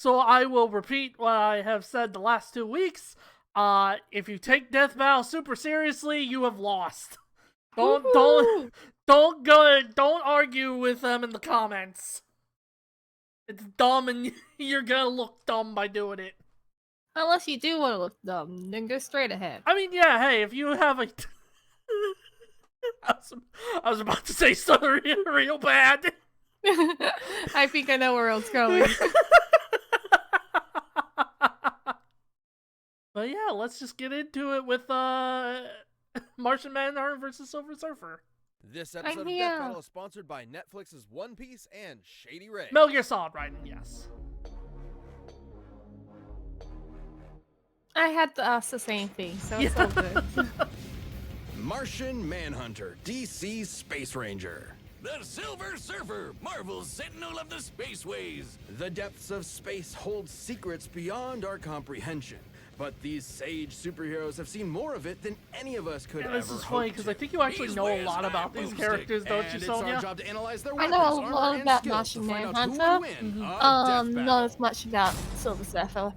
So I will repeat what I have said the last 2 weeks. If you take Death Battle super seriously, you have lost. Don't argue with them in the comments. It's dumb and you're gonna look dumb by doing it. Unless you do want to look dumb, then go straight ahead. I mean, yeah, hey, if you have a... I was about to say something real bad. I think I know where it's going. But yeah, let's just get into it with Martian Manhunter versus Silver Surfer. This episode of Death Battle is sponsored by Netflix's One Piece and Shady Ray. Metal Gear Solid Rising, yes. I had to ask the same thing, so it's all good. Martian Manhunter, DC's Space Ranger. The Silver Surfer, Marvel's Sentinel of the Spaceways. The depths of space hold secrets beyond our comprehension. But these sage superheroes have seen more of it than any of us could ever hope to. This is funny, because I think you actually know a lot about these characters, don't you, Sonya? It's our job to analyze their I weapons, know a armor, lot and about skills Martian to find out who Manhunter. will win a death Not battle. as much about Silver Surfer.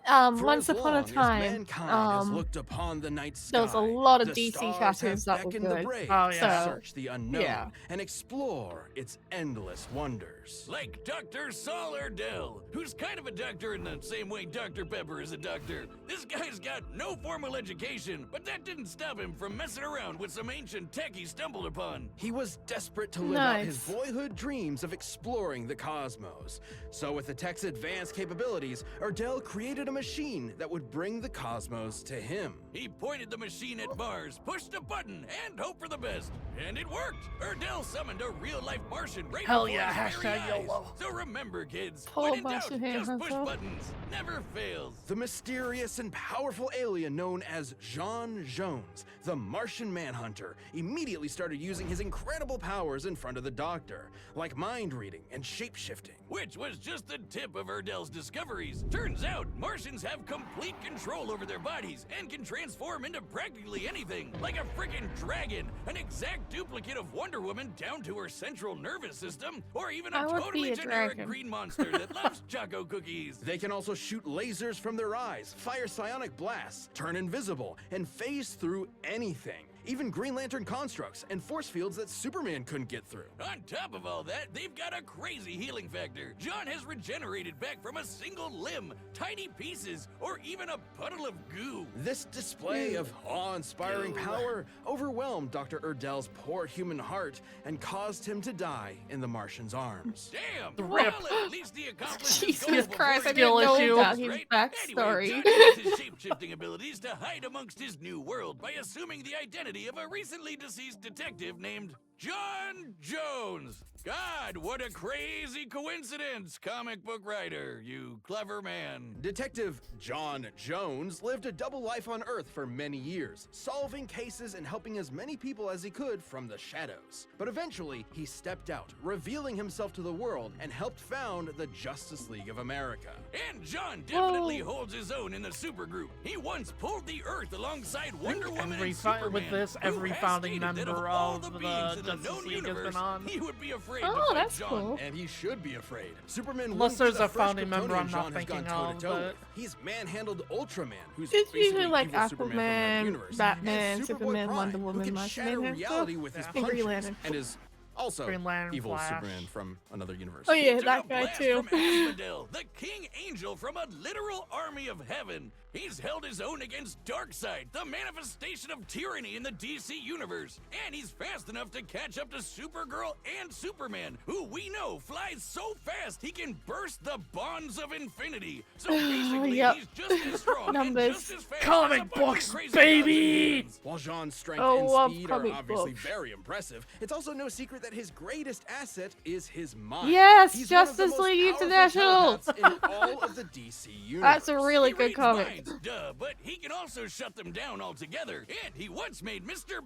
For Once as upon a long as time, mankind has looked upon the night sky, there was a lot of the DC stars characters have that were beckoned the good. brave Oh, to yeah. search the unknown yeah. and explore its endless wonders. Like Dr. Saul Erdell, who's kind of a doctor in the same way Dr. Pepper is a doctor. This guy's got no formal education, but that didn't stop him from messing around with some ancient tech he stumbled upon. He was desperate to live out his boyhood dreams of exploring the cosmos. So with the tech's advanced capabilities, Erdell created a machine that would bring the cosmos to him. He pointed the machine at Mars, pushed a button, and hoped for the best. And it worked! Erdell summoned a real-life Martian right Hell before yeah, his very hashtag eyes. YOLO. So remember, kids, Poor when in doubt, Martian just push Manhunter. buttons. Never fails. The mysterious and powerful alien known as John Jones, the Martian Manhunter, immediately started using his incredible powers in front of the Doctor, like mind reading and shape-shifting. Which was just the tip of Erdell's discoveries. Turns out, Martians have complete control over their bodies and can transform into practically anything, like a freaking dragon, an exact duplicate of Wonder Woman down to her central nervous system, or even a totally generic green monster that loves choco cookies. They can also shoot lasers from their eyes, fire psionic blasts, turn invisible, and phase through anything. Even Green Lantern constructs and force fields that Superman couldn't get through. On top of all that, they've got a crazy healing factor. John has regenerated back from a single limb, tiny pieces, or even a puddle of goo. This display of awe-inspiring power overwhelmed Dr. Erdell's poor human heart and caused him to die in the Martian's arms. Damn! The Well, rip. at least he accomplished his Jesus goal before Christ, I he skill didn't know issue. about his Right? backstory. Anyway, John used his shape-shifting abilities to hide amongst his new world by assuming the identity of a recently deceased detective named John Jones. God, what a crazy coincidence, comic book writer, you clever man. Detective John Jones lived a double life on Earth for many years, solving cases and helping as many people as he could from the shadows. But eventually, he stepped out, revealing himself to the world, and helped found the Justice League of America. And John definitely holds his own in the supergroup. He once pulled the Earth alongside Wonder Woman and Superman. With this, who every has founding stated that member all of the the beings in the Justice known League has universe, been on. he would be afraid to Oh, fight that's John. cool. And he should be afraid. Superman Unless wouldn't be there's the a first founding member Kryptonian I'm not John has thinking gone of, toe-to-toe but- with. He's manhandled Ultraman, who's It's basically usually like evil Superman from that Aquaman, universe, Batman, and Superboy Superman, Prime, Wonder who Woman, can Martian shatter Manhunter, reality with his and Green punches, Lantern. and is also Green Lantern, evil Flash. Superman from another universe. Oh yeah, Took that a guy blast too. From Asphodel, the king angel from a literal army of heaven. He's held his own against Darkseid, the manifestation of tyranny in the DC universe. And he's fast enough to catch up to Supergirl and Superman, who we know flies so fast he can burst the bonds of infinity. So basically, Yep. he's just as strong and Numbers. just as fast Comic as a bunch of books, crazy baby! Godzillans. While Jean's strength Oh, and speed are comic obviously books. very impressive, it's also no secret that his greatest asset is his mind. Yes, He's one of the Justice most League powerful International. telepaths in all of the DC universe. That's a really He good reads minds, minds feats, duh, but he can also shut them down altogether. And he once made Mr.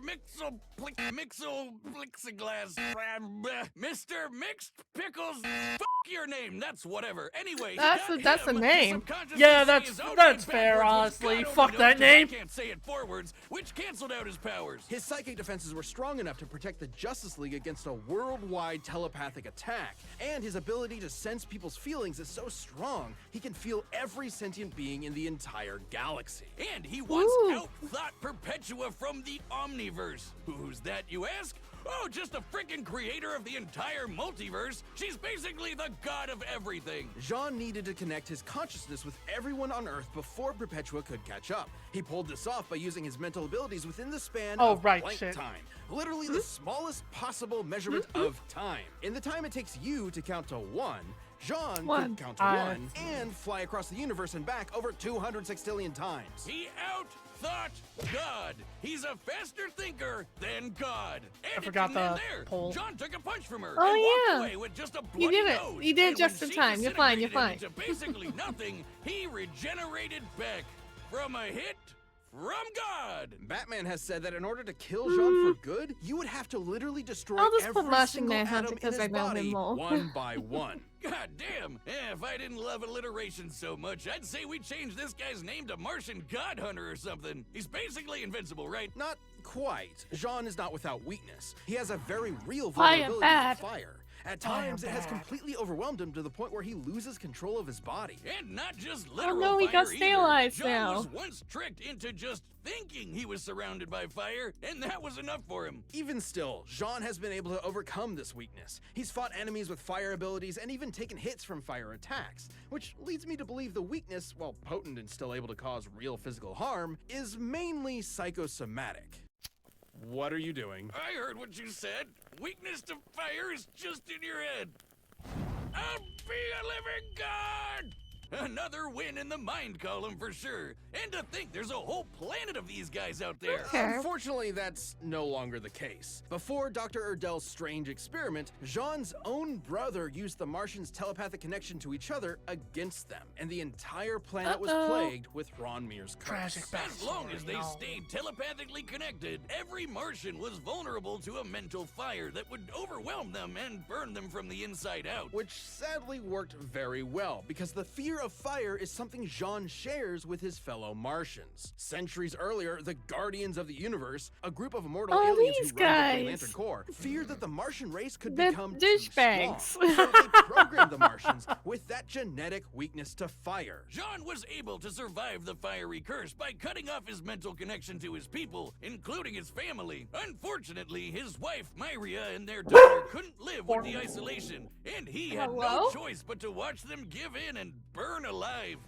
Plexiglass, Mr. Mixed Pickles. F your name, that's whatever. Anyway, That's a name. Yeah, that's fair, honestly. Fuck that name. Can't say it forwards, which canceled out his powers. His psychic defenses were strong enough to protect the Justice League against a worldwide telepathic attack, and his ability to sense people's feelings is so strong, he can feel every sentient being in the entire galaxy. And he once Ooh. outthought Perpetua from the Omniverse. Who's that, you ask? Oh, just a freaking creator of the entire multiverse. She's basically the god of everything. Jean needed to connect his consciousness with everyone on Earth before Perpetua could catch up. He pulled this off by using his mental abilities within the span of blank time. Literally the smallest possible measurement of time. In the time it takes you to count to 1, Jean could count to 1 and fly across the universe and back over 200 sextillion times. He outthought God. He's a faster thinker than God. And I forgot the there. poll. John took a punch from her Oh, and walked yeah. away with just a bloody You did it. nose. You did it And just when in she time. You're fine. You're fine. disintegrated into basically nothing, he regenerated back from a hit from God. Batman has said that in order to kill Jean for good, you would have to literally destroy I'll just put every Martian single Manhunter atom in because his I know him body more. one by one. God damn! If I didn't love alliteration so much, I'd say we change this guy's name to Martian God Hunter or something. He's basically invincible, right? Not quite. Jean is not without weakness. He has a very real Fire vulnerability bad. to fire. At Fire times, it has bad. completely overwhelmed him to the point where he loses control of his body. And not just literal no, he got fire either. sterilized John now. was once tricked into just thinking he was surrounded by fire, and that was enough for him. Even still, Jean has been able to overcome this weakness. He's fought enemies with fire abilities and even taken hits from fire attacks, which leads me to believe the weakness, while potent and still able to cause real physical harm, is mainly psychosomatic. What are you doing? I heard what you said. Weakness to fire is just in your head. I'll be a living god! Another win in the mind column for sure. And to think there's a whole planet of these guys out there. Okay. Unfortunately, that's no longer the case. Before Dr. Erdell's strange experiment, Jean's own brother used the Martians' telepathic connection to each other against them, and the entire planet was plagued with Ronmir's curse. Tragic As long as they no. stayed telepathically connected, every Martian was vulnerable to a mental fire that would overwhelm them and burn them from the inside out. Which sadly worked very well, because the fear of fire is something Jean shares with his fellow Martians. Centuries earlier, the Guardians of the Universe, a group of immortal Oh, aliens these who run the Green guys. Lantern Corps, feared that the Martian race could They're become too strong. douchebags. So they programmed the Martians with that genetic weakness to fire. John was able to survive the fiery curse by cutting off his mental connection to his people, including his family. Unfortunately, his wife, Myria, and their daughter couldn't live with the isolation, and he had no Hello? choice but to watch them give in and burn alive.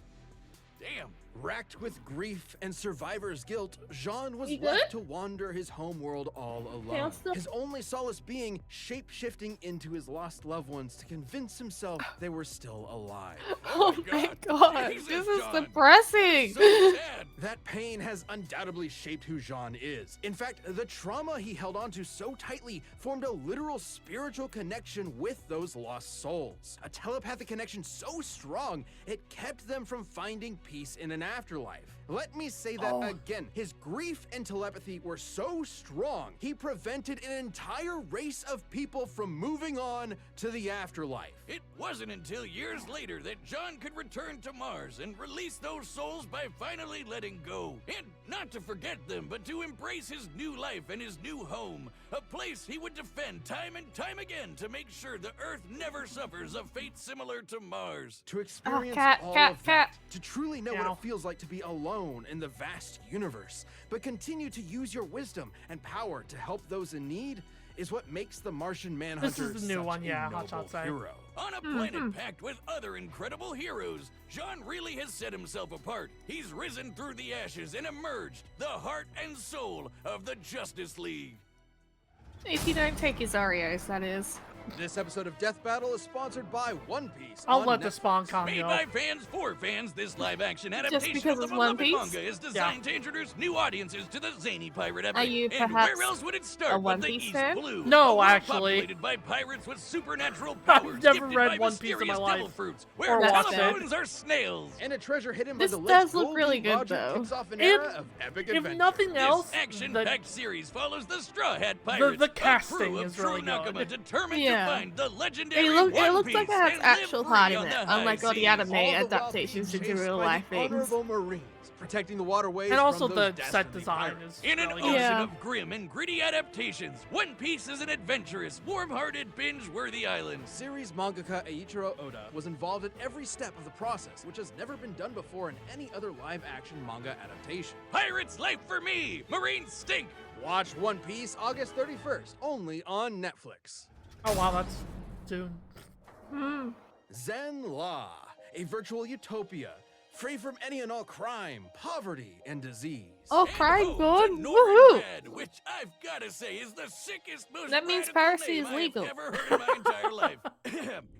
Damn. Racked with grief and survivor's guilt, Jean was You left good? to wander his homeworld all alone. Feel still- His only solace being shape-shifting into his lost loved ones to convince himself they were still alive. Oh my god, Jesus, this is John. depressing. So sad. That pain has undoubtedly shaped who Jean is. In fact, the trauma he held onto so tightly formed a literal spiritual connection with those lost souls. A telepathic connection so strong, it kept them from finding peace in an afterlife. Let me say that again. His grief and telepathy were so strong, he prevented an entire race of people from moving on to the afterlife. It wasn't until years later that John could return to Mars and release those souls by finally letting go. And not to forget them, but to embrace his new life and his new home. A place he would defend time and time again to make sure the Earth never suffers a fate similar to Mars. To experience cat, all cat, of cat. that, to truly know what Meow. it feels like to be alone in the vast universe, but continue to use your wisdom and power to help those in need, is what makes the Martian Manhunter This is the new such one, yeah, a noble Hotshot say. hero. On a planet packed with other incredible heroes, John really has set himself apart. He's risen through the ashes and emerged the heart and soul of the Justice League. If you don't take his Oreos, that is. This episode of Death Battle is sponsored by One Piece. I'll on let the Netflix. spawn con Made go. by fans for fans, this live-action adaptation because of the it's One beloved Piece? manga is designed to introduce new audiences to the zany pirate epic. Are you and perhaps where else would it a start but One the Piece East fan? Blue? No, a world actually. populated by pirates with supernatural I've powers, never gifted read by One Piece in my mysterious life. devil fruits, Or where watched it. telephones are snails. And a treasure hidden This by the does late look really Golden good, Roger though. kicks off an If- era of epic If adventure. nothing else, This the, action-packed series follows the Straw Hat Pirates, the a casting crew of is true really Nakama good. determined Yeah. to find the legendary It One looks like Piece it has and live actual free heart in on it, the high unlike all the seas. anime All the while adaptations being into chased real by life the things. honorable Marines, protecting the waterways and also from the those set dastardly design pirates. is In an really ocean good. Yeah. of grim and gritty adaptations, One Piece is an adventurous, warm-hearted, binge-worthy island. Series mangaka Eiichiro Oda was involved at every step of the process, which has never been done before in any other live-action manga adaptation. Pirates life for me! Marines stink! Watch One Piece August 31st, only on Netflix. Oh wow, that's soon. Zen La, a virtual utopia, free from any and all crime, poverty, and disease. Oh, And crime oh, good! the Woohoo! Northern Red, which I've gotta say is the sickest, most That means radical piracy name is I have legal. ever heard in my entire life.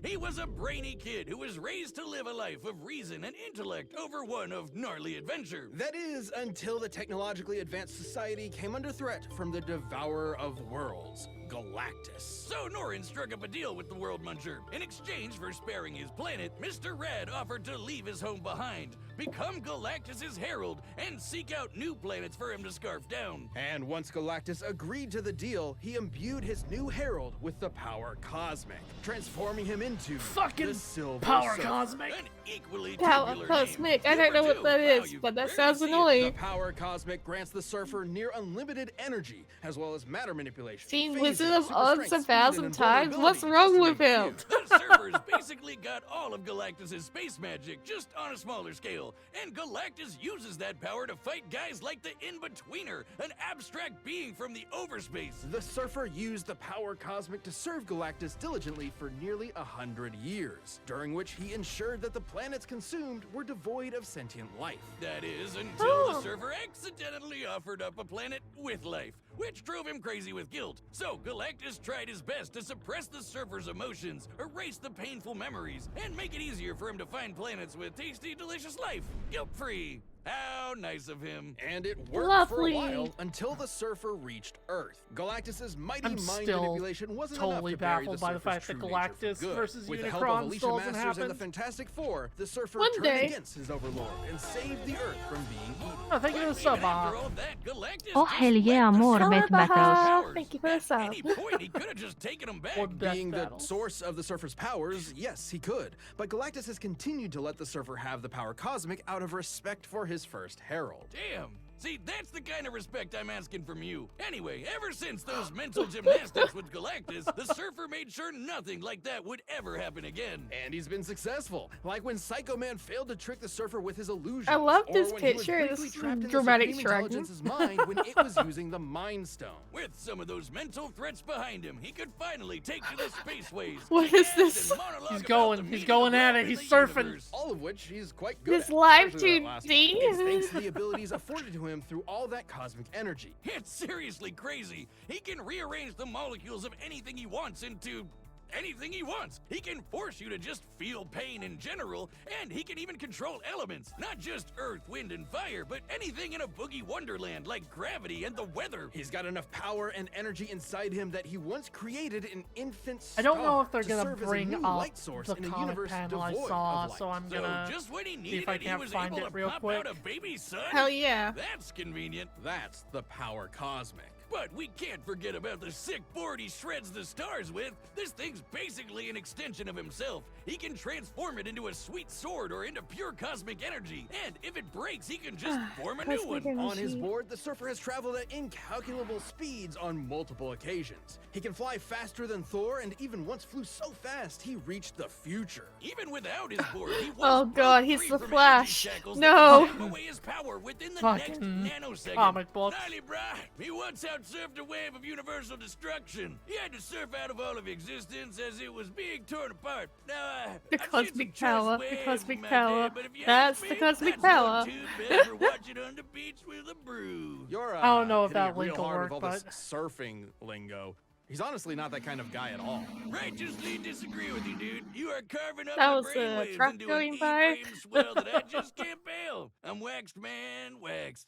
He was a brainy kid who was raised to live a life of reason and intellect over one of gnarly adventure. That is, until the technologically advanced society came under threat from the devourer of worlds, Galactus. So Norin struck up a deal with the World Muncher. In exchange for sparing his planet, Mr. Red offered to leave his home behind, become Galactus's herald, and seek out new planets for him to scarf down. And once Galactus agreed to the deal, he imbued his new herald with the power cosmic, transforming him into Fucking the Silver Power Surfer. Cosmic. An equally Power tubular Cosmic. name. I don't know Number what that two. is, Wow, you but that rarely sounds see it. The annoying. power cosmic grants the surfer near unlimited energy, as well as matter manipulation. Seen phasing, Wizard of super Oz strength, a speed, thousand and times? What's invulnerability, wrong just to with name a him? few. The surfers basically got all of Galactus' space magic, just on a smaller scale. And Galactus uses that power to fight guys like the In-Betweener, an abstract being from the overspace. The surfer used the power cosmic to serve Galactus diligently for nearly 100 years, during which he ensured that the planets consumed were devoid of sentient life. That is, until Oh. the surfer accidentally offered up a planet with life, which drove him crazy with guilt. So Galactus tried his best to suppress the surfer's emotions, erase the painful memories, and make it easier for him to find planets with tasty, delicious life, guilt-free. How nice of him. And it worked Lovely. for a while until the surfer reached Earth. Galactus's mighty I'm mind still manipulation wasn't totally enough to bury baffled the by the surfer's fact that true nature for Galactus good. versus With the help Unicron of Alicia still doesn't Masters and the happen. Fantastic Four, the surfer One turned day. against his overlord and saved the Earth from being eaten. Oh, thank you for the But sub, even after all that, Galactus Oh, just hell yeah, let the more surfer Meath have Mattles. powers. Thank you for the At sub. any point, he could have just taken them back. Or Death Being the Battles. source of the surfer's powers, yes, he could. But Galactus has continued to let the surfer have the power cosmic out of respect for his first herald. Damn. See, that's the kind of respect I'm asking from you. Anyway, ever since those mental gymnastics with Galactus, the surfer made sure nothing like that would ever happen again. And he's been successful, like when Psycho Man failed to trick the surfer with his illusions. I love or this when he was picture, briefly this trapped in the dramatic Supreme shrug. Intelligence's mind when it was using the Mind Stone. With some of those mental threats behind him, he could finally take to the spaceways. What kick is ass, this? and monologue He's about going- the he's meaning going of at life it, in he's the surfing. universe. All of which he's quite good This at. live especially that last one. 2D. It's thanks to the abilities afforded to him through all that cosmic energy. It's seriously crazy. He can rearrange the molecules of anything he wants into anything he wants. He can force you to just feel pain in general, and he can even control elements. Not just earth, wind, and fire, but anything in a boogie wonderland like gravity and the weather. He's got enough power and energy inside him that he once created an infant I don't know star if they're to gonna serve as a bring new up light source the in a comic universe panel I devoid saw, of light. so I'm So gonna just when he see needed if I it, he can't was find able it to real pop quick. out a baby son. Hell yeah. That's convenient. That's the power cosmic. But we can't forget about the sick board he shreds the stars with. This thing's basically an extension of himself. He can transform it into a sweet sword or into pure cosmic energy. And if it breaks, he can just form a new Cosmic one. On his energy. board, the surfer has traveled at incalculable speeds on multiple occasions. He can fly faster than Thor, and even once flew so fast he reached the future. Even without his board, he Oh once God, broke he's free the from Flash. energy shackles No. that would take away his power within the Fucking next nanosecond. comic books. Gnarly, brah. He once outsurfed a wave of universal destruction. He had to surf out of all of existence as it was being torn apart. Now, The I've seen cosmic some choice power, the waves cosmic in my power. day, but if you That's ask the me, cosmic that's power. one too bad for watching on the beach with a brew. You're I don't know if hitting that it real link will hard work, with all this but- surfing lingo. He's honestly not that kind of guy at all. Righteously disagree with you, dude. You are carving up That my was a brainwaves truck into going an by. E-frame swell that I just can't bail. I'm waxed, man, waxed.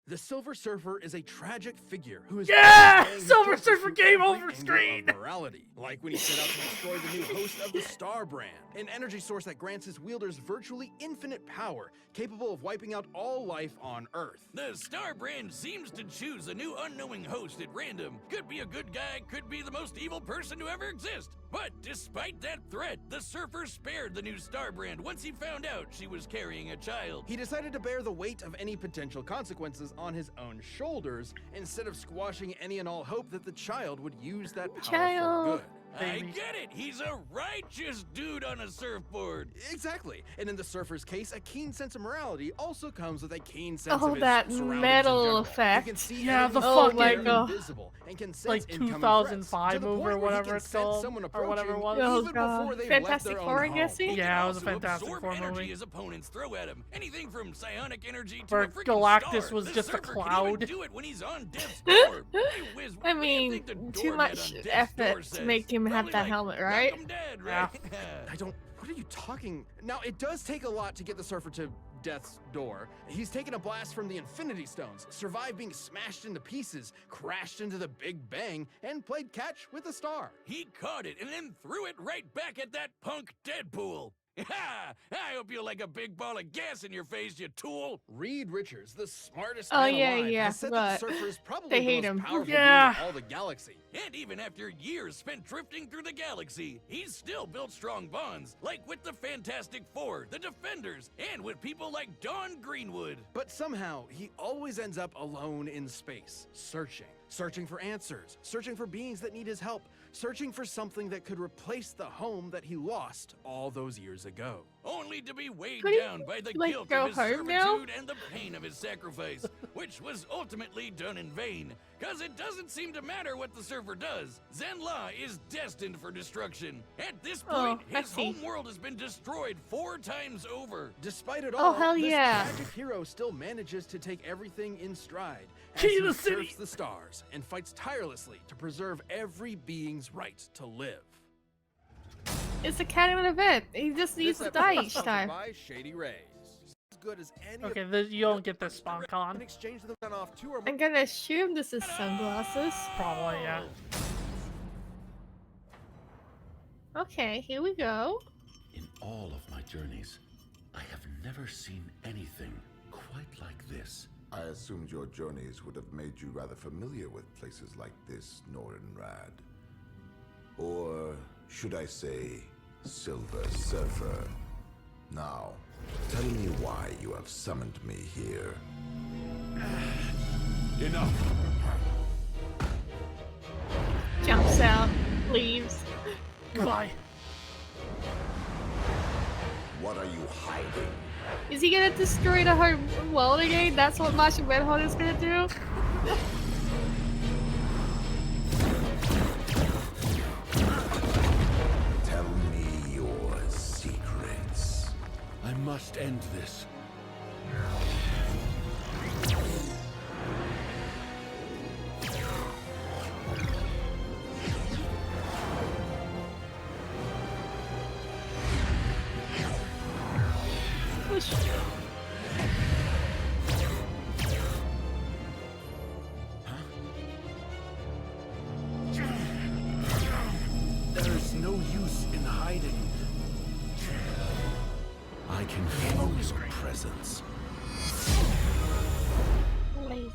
The Silver Surfer is a tragic figure who is Yeah! playing his Silver guilty Surfer through game every over angle screen! of morality, like when he set out to destroy the new host of the Star Brand, an energy source that grants his wielders virtually infinite power, capable of wiping out all life on Earth. The Star Brand seems to choose a new unknowing host at random. Could be a good guy, could be the most evil person to ever exist. But despite that threat, the Surfer spared the new Star Brand once he found out she was carrying a child. He decided to bear the weight of any potential consequences on his own shoulders, instead of squashing any and all hope that the child would use that power Child. for good. I Baby. get it. He's a righteous dude on a surfboard. Exactly. And in the Surfer's case, a keen sense of morality also comes with a keen sense Oh, of his that surroundings in metal general. effect. He can see Yeah, the enemies Oh fucking- my that are God. invisible and can sense Like incoming 2005 threats, to the movie or point where he whatever can it's sense called, someone or whatever it approaching was. Oh, even God. before they've left Fantastic their Four, own I guess, home. yeah? He Yeah, can it was a also Fantastic absorb Four energy movie. his opponents throw at him. Anything from psionic energy to Where a freaking Galactus star. was The just a Surfer can cloud. even do it when he's on death's door. Hey, Wiz, I what do you mean, think the too doormat much on death's door effort to says? make him have Probably that like, helmet, right? "Knock 'em dead," right? I don't. What are you talking? Now, it does take a lot to get the Surfer to death's door. He's taken a blast from the Infinity Stones, survived being smashed into pieces, crashed into the Big Bang, and played catch with a star. He caught it and then threw it right back at that punk Deadpool. Ha! I hope you like a big ball of gas in your face, you tool. Reed Richards, the smartest Oh, man yeah, alive, yeah, has said that the but Surfer is probably they the hate most him. powerful Yeah. being in all the galaxy. And even after years spent drifting through the galaxy, he's still built strong bonds, like with the Fantastic Four, the Defenders, and with people like Dawn Greenwood. But somehow, he always ends up alone in space, searching for answers, searching for beings that need his help, searching for something that could replace the home that he lost all those years ago. Only to be weighed Could he, down by the like, guilt go of his home now? servitude and the pain of his sacrifice, which was ultimately done in vain. Cause it doesn't seem to matter what the Surfer does. Zenla is destined for destruction. At this point, I his see. home world has been destroyed 4 times over. Despite it Oh, all, hell this yeah. tragic hero still manages to take everything in stride as Key he to the city. surfs the stars and fights tirelessly to preserve every being's right to live. It's a canon event. He just needs This to die episode each is time. by Shady Rays. As good as any Okay, of you don't get this in SpawnCon. exchange for them off 2 or more. I'm gonna assume this is sunglasses. Probably, yeah. Okay, here we go. In all of my journeys, I have never seen anything quite like this. I assumed your journeys would have made you rather familiar with places like this, Nordenrad. Or should I say, Silver Surfer? Now, tell me why you have summoned me here. Enough! Jumps out, leaves. Goodbye. What are you hiding? Is he gonna destroy the whole world again? That's what Martian Manhunter is gonna do? Tell me your secrets. I must end this. Push. There is no use in hiding. I can feel your presence. Laser.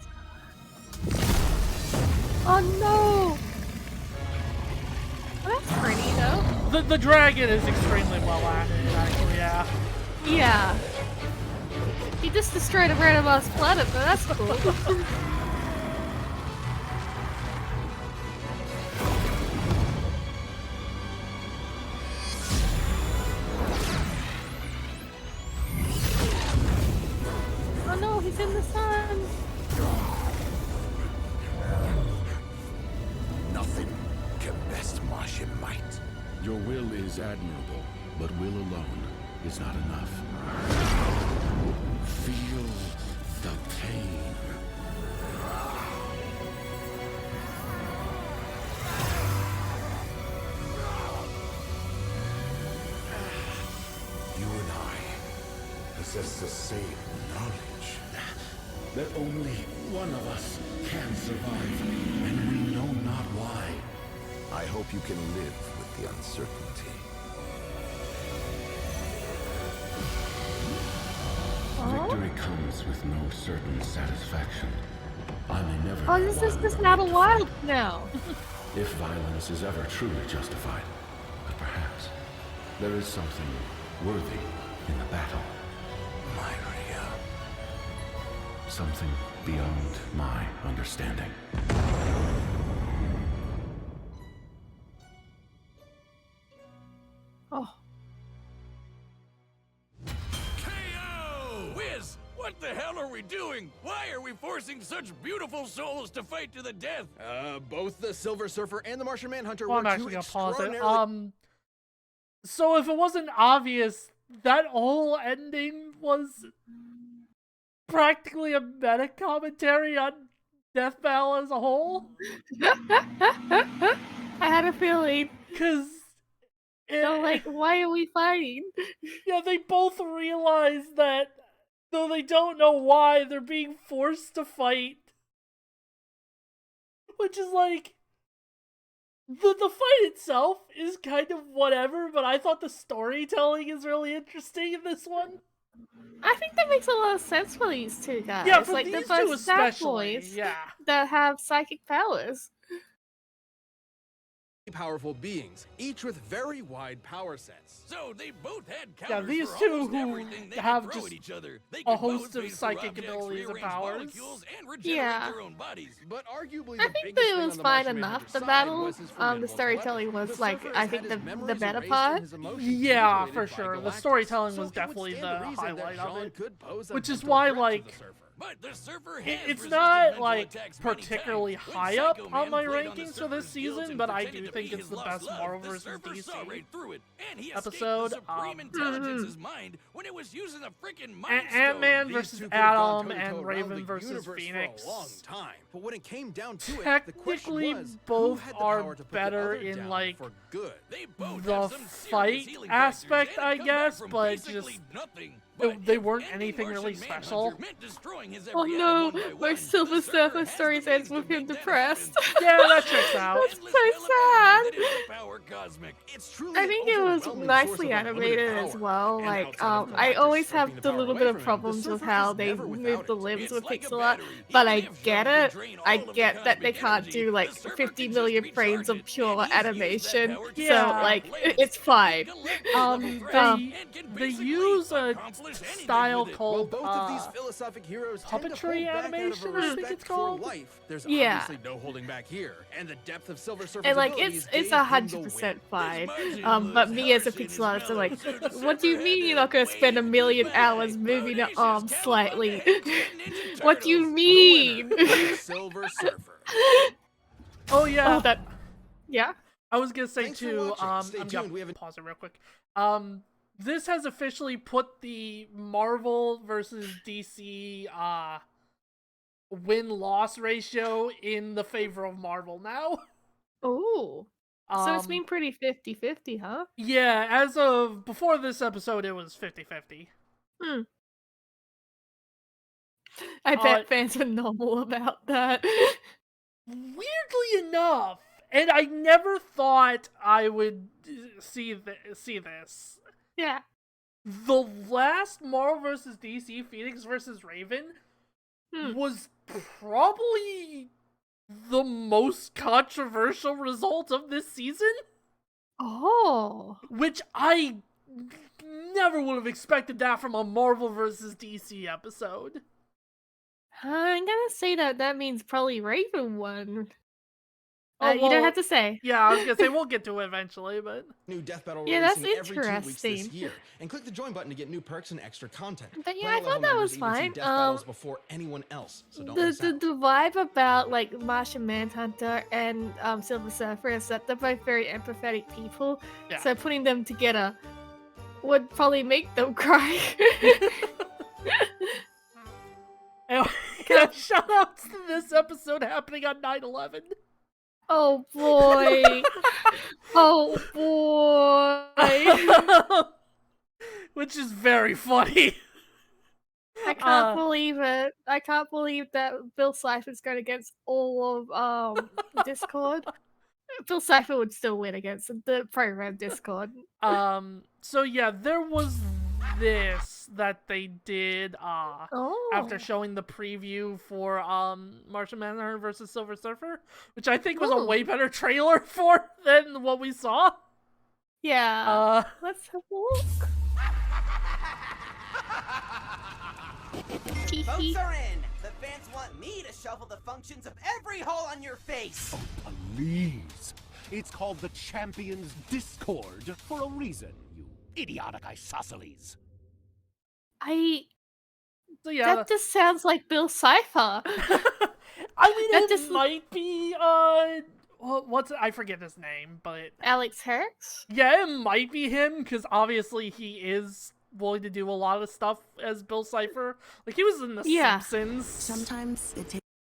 Oh no! Well, that's pretty though. The dragon is extremely well acted, actually, yeah. Yeah. He just destroyed a random ass planet, but that's cool. Oh no, he's in the sun. Nothing can best Martian might. Your will is admirable, but will alone is not enough. Feel the pain. possess the same knowledge. That only one of us can survive, and we know not why. I hope you can live with the uncertainty. Victory comes with no certain satisfaction. I may never Oh, know this why is we just were not a made to wild fight, now. if violence is ever truly justified. But perhaps there is something worthy in the battle. Myria. Something beyond my understanding. Oh. KO! Wiz, what the hell are we doing? Why are we forcing such beautiful souls to fight to the death? Both the Silver Surfer and the Martian Manhunter Well, were I'm two actually gonna pause it. extraordinarily... So if it wasn't obvious, that whole ending was practically a meta commentary on Death Battle as a whole. I had a feeling. Cause So, like, why are we fighting? yeah, they both realize that though they don't know why, they're being forced to fight. Which is like the fight itself is kind of whatever, but I thought the storytelling is really interesting in this one. I think that makes a lot of sense for these two guys. Yeah, for like these they're two both sad especially. boys Yeah. that have psychic powers. powerful beings, each with very wide power sets. So they both had counters Yeah, these for two almost who everything they have could throw just at each other. They a could host both of phase through psychic objects, abilities and rearrange powers. molecules, and regenerate Yeah. their own bodies. But arguably I the think biggest that thing it on was the fine Martian enough, Manhunter's the side battle. was his The formidable storytelling telepathy. was, The like, Surfer I has think had the his memories better erased part. and his emotions Yeah, manipulated for by sure. The Galactus. storytelling So was it would definitely stand the to reason that highlight of Jean it. could pose a Which is mental why, threat to like, the Surfer. But the Surfer has it's resisted not mental like attacks many particularly times. When high up Psycho on Man my played on the rankings for this Surfer's guilds season, and but I pretended do to think be it's his the lost best love, Marvel the vs. Surfer saw DC right through it, and he episode. escaped the Supreme Intelligence's mind when it was using the freaking Mind Ant-Man These versus two could have gone Atom toe-to-toe and around Raven the versus universe Phoenix. for a long time. But when it came down to it, the question Technically, was, both who had the are power to put better the other in, down like, for good? They both the have some serious fight healing aspect, factors and I have come back guess, from but basically just nothing. they- But they if weren't ending anything Martian really Manhunter special. meant destroying his Oh every no, atom one by my one, Silver the Surfer has story the ends means with to him make that depressed. happen. Yeah, that checks out. That's Endless so availability sad. that is the power cosmic. It's truly I an think it was overwhelming nicely source of unlimited animated as power. well. And Like, outside of I Galactus always stripping have the the power little away bit of from him, the problems with Surfer how is they never move without the it. limbs It's with like a Pixel art, battery. but Even I if get Jean could it. drain I all of the get that they cosmic can't energy, do like the Surfer 50 can million just frames of recharge it, pure and he's used that animation, power to so Yeah. like play it's fine. They they use a style Well, called both of these philosophic heroes tend to puppetry hold back out of a animation, I think respect it's for called. life. There's Yeah. obviously no holding back here, and the depth of Silver Surfer's And like abilities it's gave him the 100% win. fine. Martian But was me as a harsh in his pixel artist, I'm like, mellows, so the what do you Surfer mean had you're to not gonna spend a wave million back. hours moving your Bodacious arms Cowabunga slightly? and 10 Ninja What do you Turtles. mean? The winner, the Silver Surfer. Oh yeah. Oh, that. Yeah. I was gonna say Thanks for too. watching. Stay I'm tuned. gonna We have a- pause it real quick. This has officially put the Marvel versus DC win-loss ratio in the favor of Marvel now. Oh. So it's Um, been pretty 50-50, huh? Yeah, as of before this episode, it was 50-50. I bet fans are normal about that. Weirdly enough, and I never thought I would see this. Yeah. The last Marvel vs. DC, Phoenix vs. Raven, was probably the most controversial result of this season, Oh. which I never would have expected that from a Marvel vs. DC episode. I'm gonna say that means probably Raven won. Oh, You don't well, have to say. Yeah, I was gonna say we'll get to it eventually, but New Death Battle Yeah, that's releasing every 2 weeks this interesting. year. And click the join button to get new perks and extra content. But yeah, Player I thought level that members was even see fine. Death battles before anyone else, so don't The miss out. vibe about like Martian Manhunter and Silver Surfer is that they're both very empathetic people. Yeah. So putting them together would probably make them cry. anyway, yeah, shout outs to this episode happening on 9/11. Oh boy. Oh boy. Which is very funny. I can't believe it. I can't believe that Bill Cipher's going against all of Discord. Bill Cipher would still win against the program Discord. So yeah, there was this that they did after showing the preview for Martian Manhunter versus Silver Surfer, which I think was a way better trailer for than what we saw. Yeah. Let's have a look. Votes are in! The fans want me to shuffle the functions of every hole on your face! Oh, please. It's called the Champions Discord for a reason, you idiotic isosceles. So yeah, that just sounds like Bill Cipher. I mean, it might be I forget his name, but Alex Herx? Yeah, it might be him, because obviously he is willing to do a lot of stuff as Bill Cipher. Like, he was in The Simpsons. Sometimes it takes